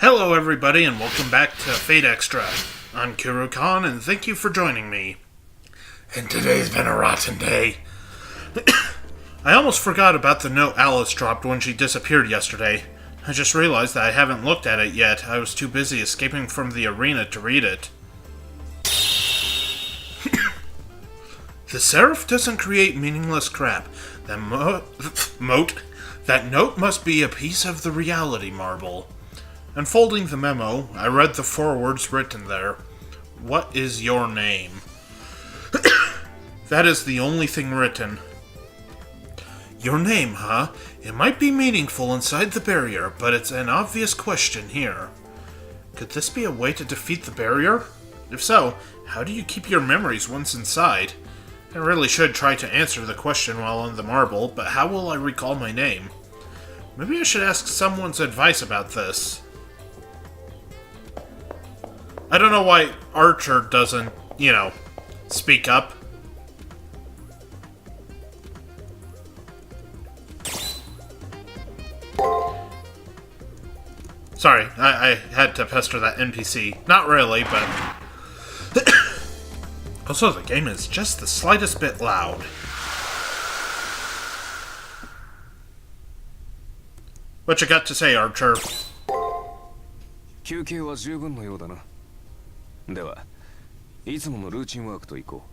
Hello everybody and welcome back to Fate Extra. I'm Kuro-Khan and thank you for joining me. And today's been a rotten day. I almost forgot about the note Alice dropped when she disappeared yesterday. I just realized that I haven't looked at it yet. I was too busy escaping from the arena to read it. The Seraph doesn't create meaningless crap. That note must be a piece of the reality marble. Unfolding the memo, I read the 4 words written there. What is your name? That is the only thing written. Your name, huh? It might be meaningful inside the barrier, but it's an obvious question here. Could this be a way to defeat the barrier? If so, how do you keep your memories once inside? I really should try to answer the question while on the marble, but how will I recall my name? Maybe I should ask someone's advice about this. I don't know why Archer doesn't, speak up. Sorry, I had to pester that NPC. Not really, but... Also, the game is just the slightest bit loud. What you got to say, Archer? 休憩は十分のようだな。では、いつものルーチンワークといこ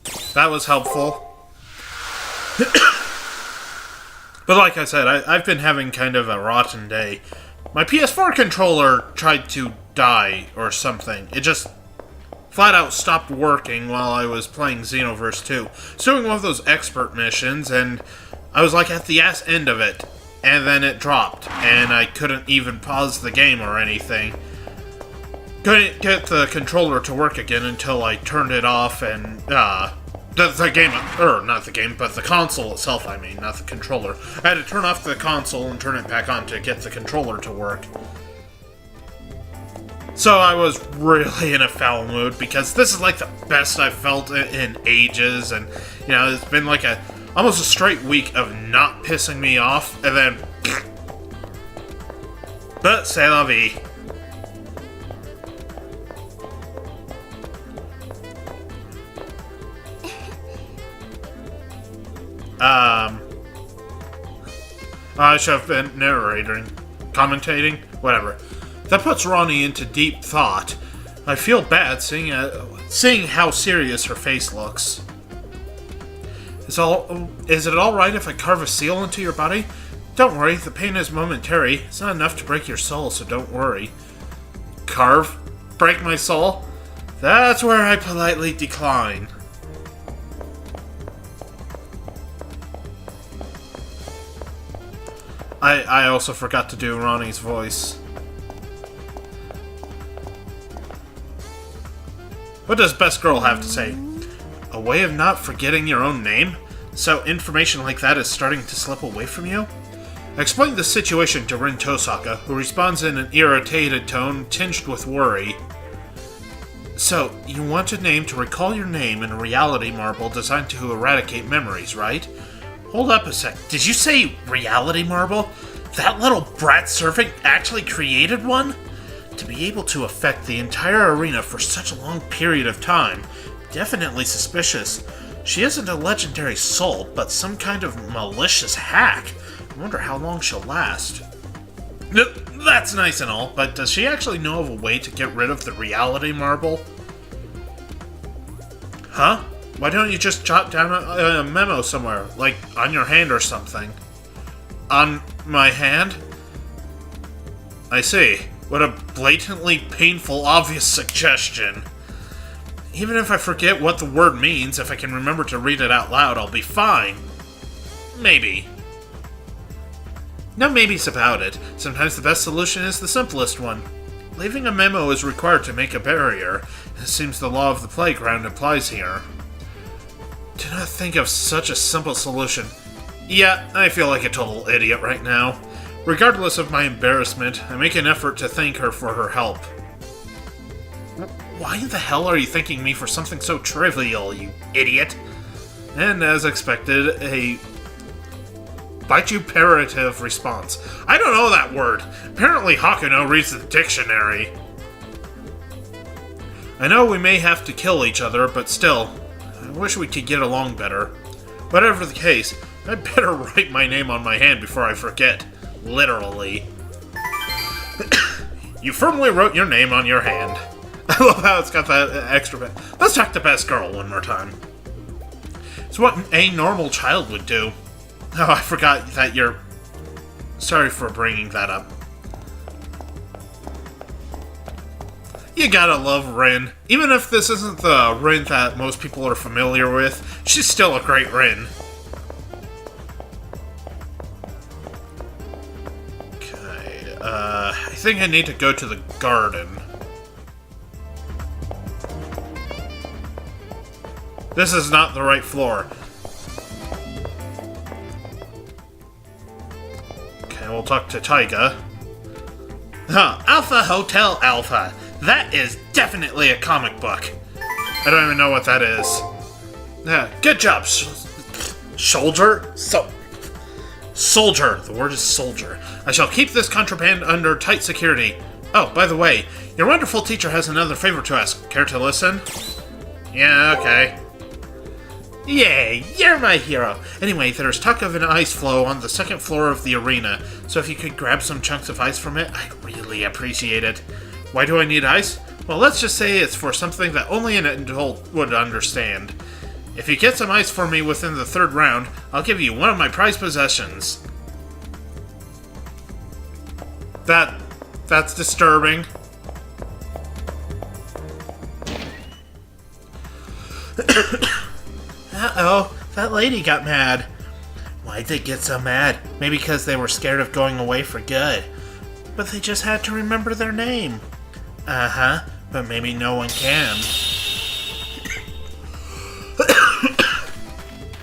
う。 That was helpful. But like I said, I've been having kind of a rotten day. My PS4 controller tried to die or something. It just flat out stopped working while I was playing Xenoverse 2. I was doing one of those expert missions, and I was like at the ass end of it. And then it dropped, and I couldn't even pause the game or anything. Couldn't get the controller to work again until I turned it off and, the game, or not the game, but the console itself, I mean, not the controller. I had to turn off the console and turn it back on to get the controller to work. So I was really in a foul mood, because this is like the best I've felt in ages, and, it's been like almost a straight week of not pissing me off, and then... But, c'est la vie. I should have been narrating, commentating, whatever. That puts Ronnie into deep thought. I feel bad seeing how serious her face looks. Is it alright if I carve a seal into your body? Don't worry, the pain is momentary. It's not enough to break your soul, so don't worry. Carve? Break my soul? That's where I politely decline. I also forgot to do Ronnie's voice. What does Best Girl have to say? A way of not forgetting your own name? So information like that is starting to slip away from you? I explained the situation to Rin Tosaka, who responds in an irritated tone tinged with worry. So, you want a name to recall your name in a reality marble designed to eradicate memories, right? Hold up a sec. Did you say reality marble? That little brat servant actually created one? To be able to affect the entire arena for such a long period of time, definitely suspicious. She isn't a legendary soul, but some kind of malicious hack. I wonder how long she'll last. That's nice and all, but does she actually know of a way to get rid of the reality marble? Huh? Why don't you just jot down a memo somewhere, like on your hand or something? On my hand? I see. What a blatantly painful, obvious suggestion. Even if I forget what the word means, if I can remember to read it out loud, I'll be fine. Maybe. No maybes about it. Sometimes the best solution is the simplest one. Leaving a memo is required to make a barrier. It seems the law of the playground applies here. Do not think of such a simple solution. Yeah, I feel like a total idiot right now. Regardless of my embarrassment, I make an effort to thank her for her help. Why the hell are you thanking me for something so trivial, you idiot? And as expected, a vituperative response. I don't know that word. Apparently Hakuno reads the dictionary. I know we may have to kill each other, but still, I wish we could get along better. Whatever the case, I'd better write my name on my hand before I forget. Literally. You firmly wrote your name on your hand. I love how it's got that extra bit. Let's talk to Best Girl one more time. It's what a normal child would do. Oh, I forgot that you're... Sorry for bringing that up. You gotta love Rin. Even if this isn't the Rin that most people are familiar with, she's still a great Rin. Okay, I think I need to go to the garden. This is not the right floor. Okay, we'll talk to Taiga. Huh, Alpha Hotel Alpha. That is definitely a comic book. I don't even know what that is. Yeah, good job, soldier? Soldier. The word is soldier. I shall keep this contraband under tight security. Oh, by the way, your wonderful teacher has another favor to ask. Care to listen? Yeah, okay. Yay, you're my hero! Anyway, there's talk of an ice floe on the second floor of the arena, so if you could grab some chunks of ice from it, I'd really appreciate it. Why do I need ice? Well, let's just say it's for something that only an adult would understand. If you get some ice for me within the third round, I'll give you one of my prized possessions. That's disturbing. Uh-oh, that lady got mad. Why'd they get so mad? Maybe because they were scared of going away for good. But they just had to remember their name. Uh-huh, but maybe no one can.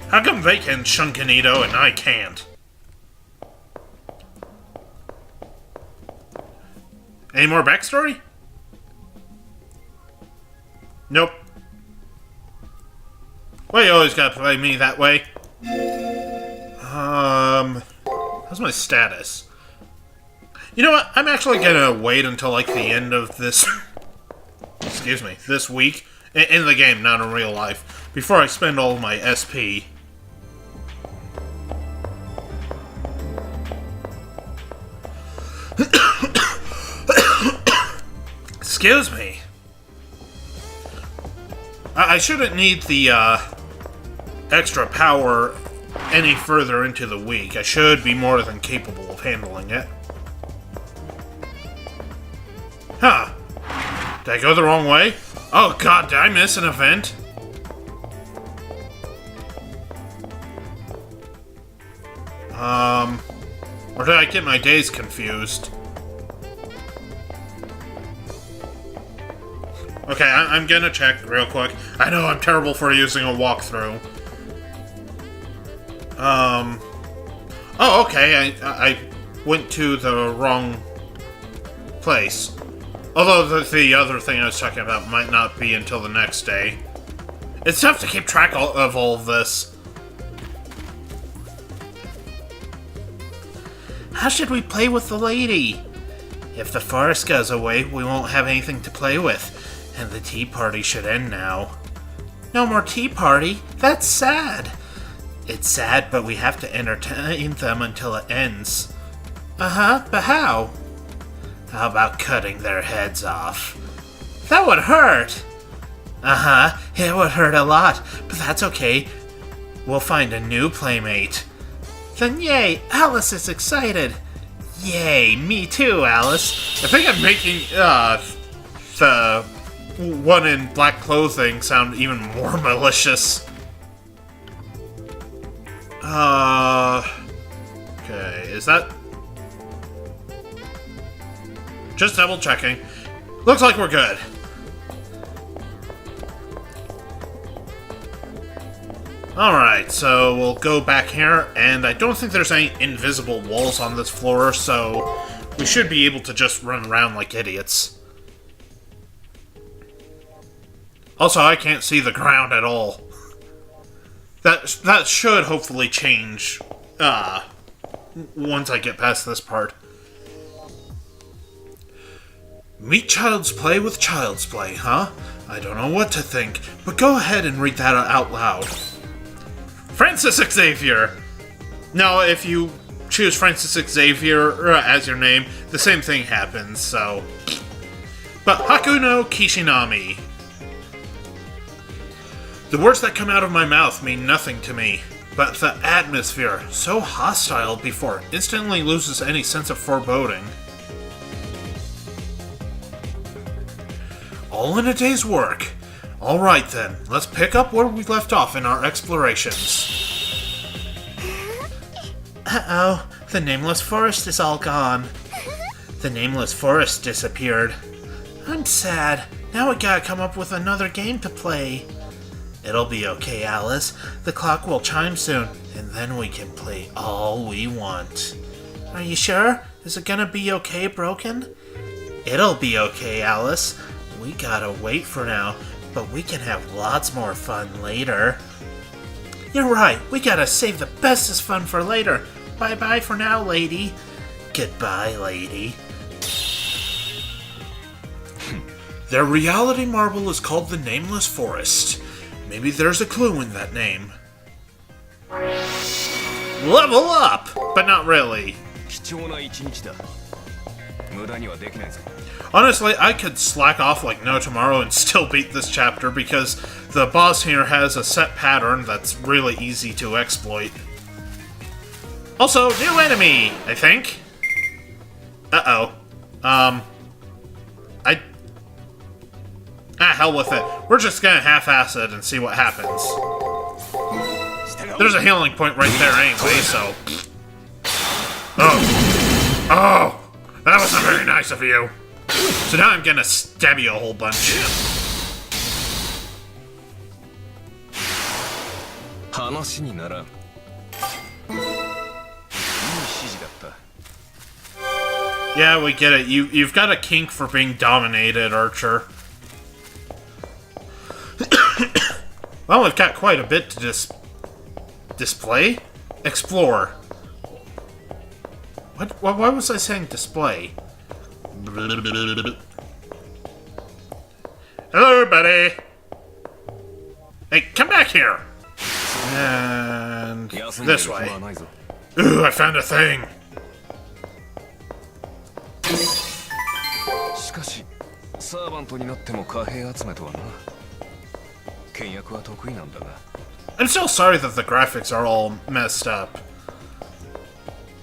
How come they can Shunkanito and I can't? Any more backstory? Nope. Why you always gotta play me that way? How's my status? You know what? I'm actually gonna wait until, like, the end of this... excuse me, this week. In the game, not in real life. Before I spend all of my SP. Excuse me. I shouldn't need the, extra power any further into the week. I should be more than capable of handling it. Huh. Did I go the wrong way? Oh god, did I miss an event? Or did I get my days confused? Okay, I'm gonna check real quick. I know I'm terrible for using a walkthrough. Oh, okay, I went to the wrong place. Although the other thing I was talking about might not be until the next day. It's tough to keep track of all of this. How should we play with the lady? If the forest goes away, we won't have anything to play with. And the tea party should end now. No more tea party? That's sad. It's sad, but we have to entertain them until it ends. Uh-huh, but how? How about cutting their heads off? That would hurt! Uh-huh, it would hurt a lot, but that's okay. We'll find a new playmate. Then yay, Alice is excited. Yay, me too, Alice. I think I'm making, the one in black clothing sound even more malicious. Okay, is that... Just double checking. Looks like we're good. Alright, so we'll go back here, and I don't think there's any invisible walls on this floor, so we should be able to just run around like idiots. Also, I can't see the ground at all. That should hopefully change, once I get past this part. Meet Child's Play with Child's Play, huh? I don't know what to think, but go ahead and read that out loud. Francis Xavier! No, if you choose Francis Xavier as your name, the same thing happens, so... But Haku no Kishinami. The words that come out of my mouth mean nothing to me, but the atmosphere, so hostile before, instantly loses any sense of foreboding. All in a day's work. Alright then, let's pick up where we left off in our explorations. Uh-oh, the Nameless Forest is all gone. The Nameless Forest disappeared. I'm sad. Now we gotta come up with another game to play. It'll be okay, Alice. The clock will chime soon, and then we can play all we want. Are you sure? Is it gonna be okay, Broken? It'll be okay, Alice. We gotta wait for now, but we can have lots more fun later. You're right, we gotta save the bestest fun for later. Bye-bye for now, lady. Goodbye, lady. Their reality marble is called the Nameless Forest. Maybe there's a clue in that name. Level up! But not really. 貴重な一日だ。無駄にはできないぞ。 Honestly, I could slack off like no tomorrow and still beat this chapter because the boss here has a set pattern that's really easy to exploit. Also, new enemy, I think. Uh-oh. Hell with it. We're just gonna half-ass it and see what happens. There's a healing point right there anyway, so... Oh! That wasn't very nice of you. So now I'm gonna stab you a whole bunch. 話にならん。いい指示だった。 Yeah, we get it. You've got a kink for being dominated, Archer. Well, we've got quite a bit to display? Explore. Why was I saying display? Hello, buddy! Hey, come back here! And this way. Ooh, I found a thing! しかし、サーバントになっても貨幣集めとはな。倹約は得意なんだが。I'm still sorry that the graphics are all messed up.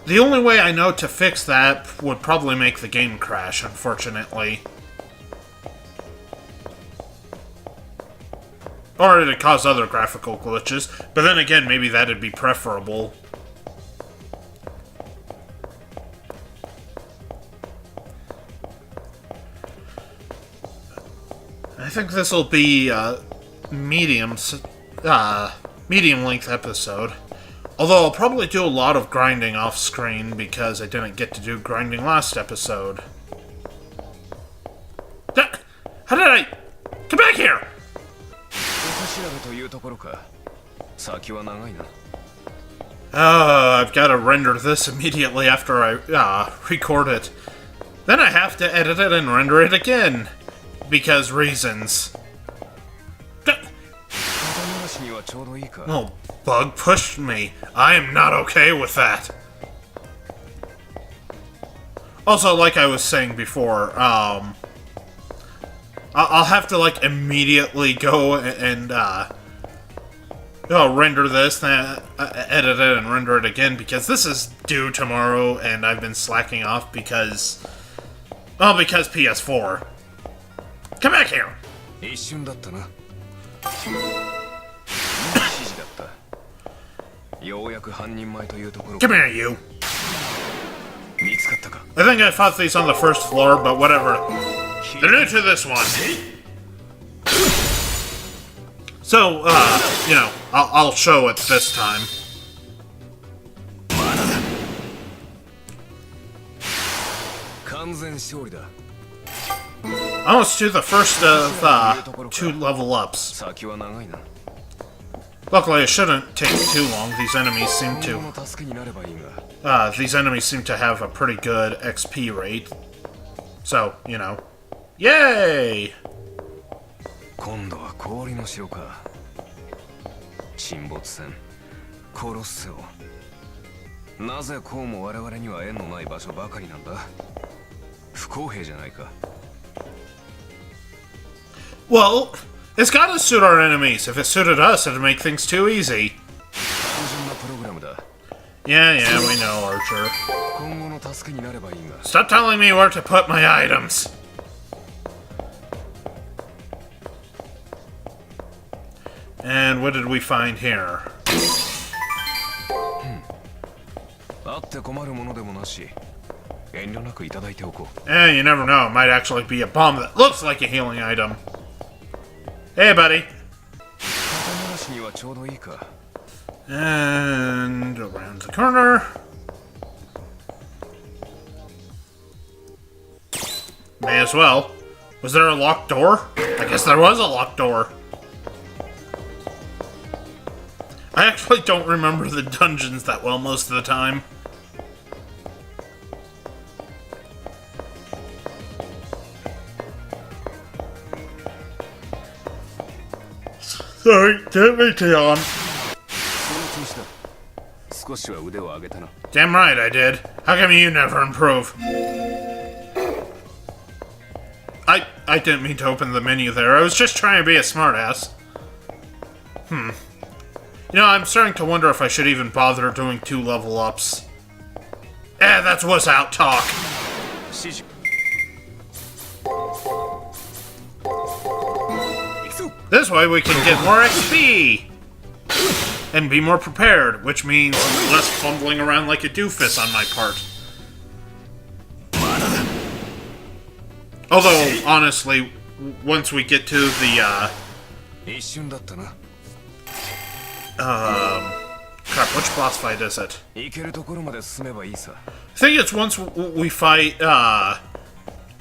The only way I know to fix that would probably make the game crash, unfortunately. Or it'd cause other graphical glitches, but then again, maybe that'd be preferable. I think this will be a medium length episode. Although I'll probably do a lot of grinding off screen because I didn't get to do grinding last episode. How did I... Come back here! I've got to render this immediately after I record it. Then I have to edit it and render it again. Because reasons. Oh, bug pushed me. I am not okay with that. Also, like I was saying before, I'll have to, like, immediately go and render this, then edit it and render it again, because this is due tomorrow, and I've been slacking off because... Well, because PS4. Come back here! 一瞬だったな。ようやく半人前というところ。 Come here, you! 見つかったか。 I think I fought these on the first floor, but whatever. They're new to this one. So, you know, I'll show it this time. Almost to the first of 2 level ups. Luckily, it shouldn't take too long. These enemies seem 今後 to の助けになればいいが these enemies seem to have a pretty good XP rate. So, you know. Yay! 今度は氷の城か。沈没船コロッセオ。なぜこうも我々には縁のない場所ばかりなんだ。不公平じゃないか。 Well, it's gotta suit our enemies. If it suited us, it'd make things too easy. 単純なプログラムだ。 Yeah, we know, Archer. 今後の助けになればいいが。 Stop telling me where to put my items. And what did we find here? あって困るものでもなし。遠慮なくいただいておこう。 You never know. It might actually be a bomb that looks like a healing item. Hey, buddy. 肩慣らしにはちょうどいいか。 And around the corner. May as well. Was there a locked door? I guess there was a locked door. I actually don't remember the dungeons that well most of the time. Sorry, didn't mean to yawn. その調子だ。少しは腕を上げたな。 Damn right I did. How come you never improve? I didn't mean to open the menu there. I was just trying to be a smartass. You know, I'm starting to wonder if I should even bother doing 2 level ups. That's what's out talk. 指示。行くぞ。 This way we can get more XP! And be more prepared, which means less fumbling around like a doofus on my part. Although, honestly, once we get to the, 一瞬だったな。 crap, which boss fight is it? 行けるところまで進めばいいさ。 I think it's once we fight,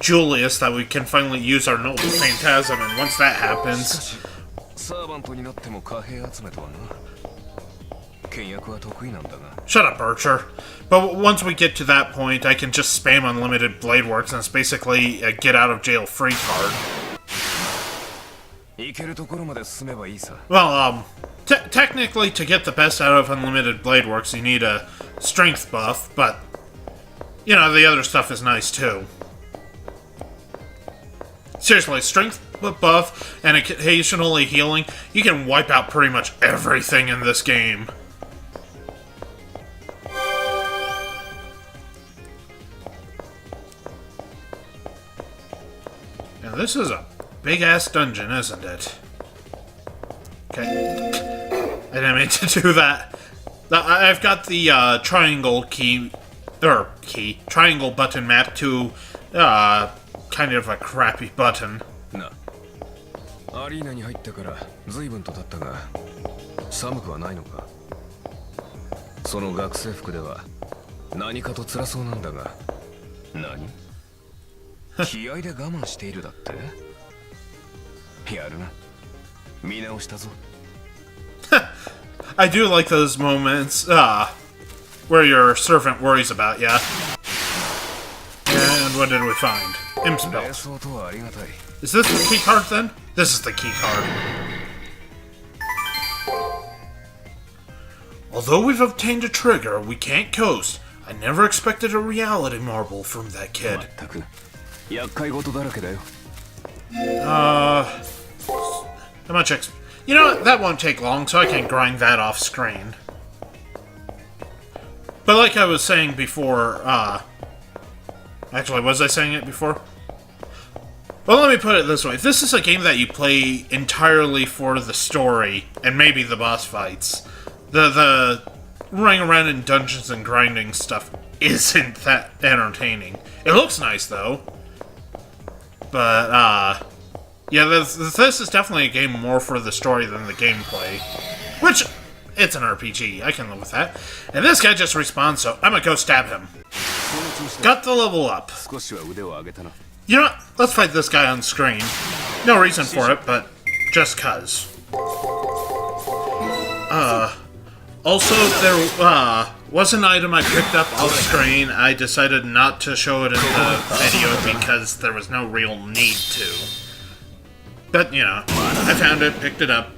Julius that we can finally use our Noble Phantasm, and once that しか happens... し、サーバントになっても貨幣集めとはな。倹約は得意なんだが。 Shut up, Archer. But once we get to that point, I can just spam unlimited blade works, and it's basically a get out of jail free card. 行けるところまで進めばいいさ。 Well, technically, to get the best out of unlimited blade works, you need a strength buff, but, you know, the other stuff is nice too. Seriously, strength buff and occasionally healing, you can wipe out pretty much everything in this game. Now, this is a big-ass dungeon, isn't it? Okay. I didn't mean to do that. I've got the triangle triangle button map to kind of a crappy button. な。アリーナに入ってから随分と経ったが、寒くはないのか。その学生服では何かと辛そうなんだが、何？気合で我慢しているだって？やるな。見直したぞ。 I do like those moments where your servant worries about ya. And what did we find? Imp's 瞑 belt. 想とはありがたい。 Is this the key card then? This is the key card. Although we've obtained a trigger, we can't coast. I never expected a reality marble from that kid. 全く厄介事だらけだよ。 How much XP? You know what? That won't take long, so I can grind that off screen. But like I was saying before, actually, was I saying it before? Well, let me put it this way. This is a game that you play entirely for the story, and maybe the boss fights. The running around in dungeons and grinding stuff isn't that entertaining. It looks nice, though. But, yeah, this is definitely a game more for the story than the gameplay. Which, it's an RPG, I can live with that. And this guy just respawned, so I'm gonna go stab him. Got the level up. 少しは腕を上げたな。 You know what? Let's fight this guy on screen. No reason for it, but just cuz. Also, there was an item I picked up off screen. I decided not to show it in the video because there was no real need to. But, you know, I found it, picked it up.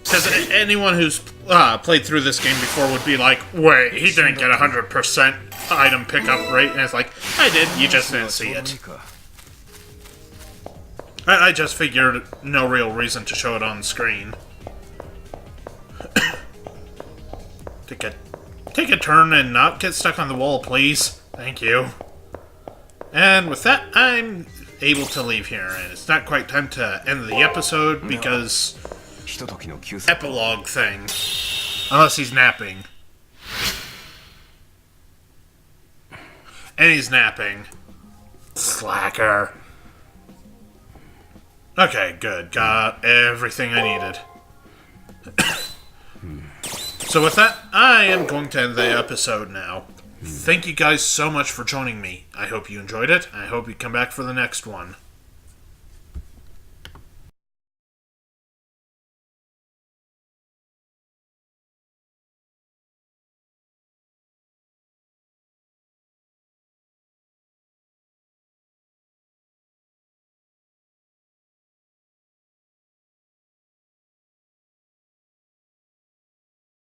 Because anyone who's played through this game before would be like, wait, he didn't get 100% item pickup rate. And it's like, I did, you just didn't see it. I just figured no real reason to show it on screen. Take a turn and not get stuck on the wall, please. Thank you. And with that, I'm able to leave here. And it's not quite time to end the episode because... epilogue thing. Unless he's napping. And he's napping. Slacker. Okay, good. Got everything I needed. So with that, I am going to end the episode now. Thank you guys so much for joining me. I hope you enjoyed it. I hope you come back for the next one.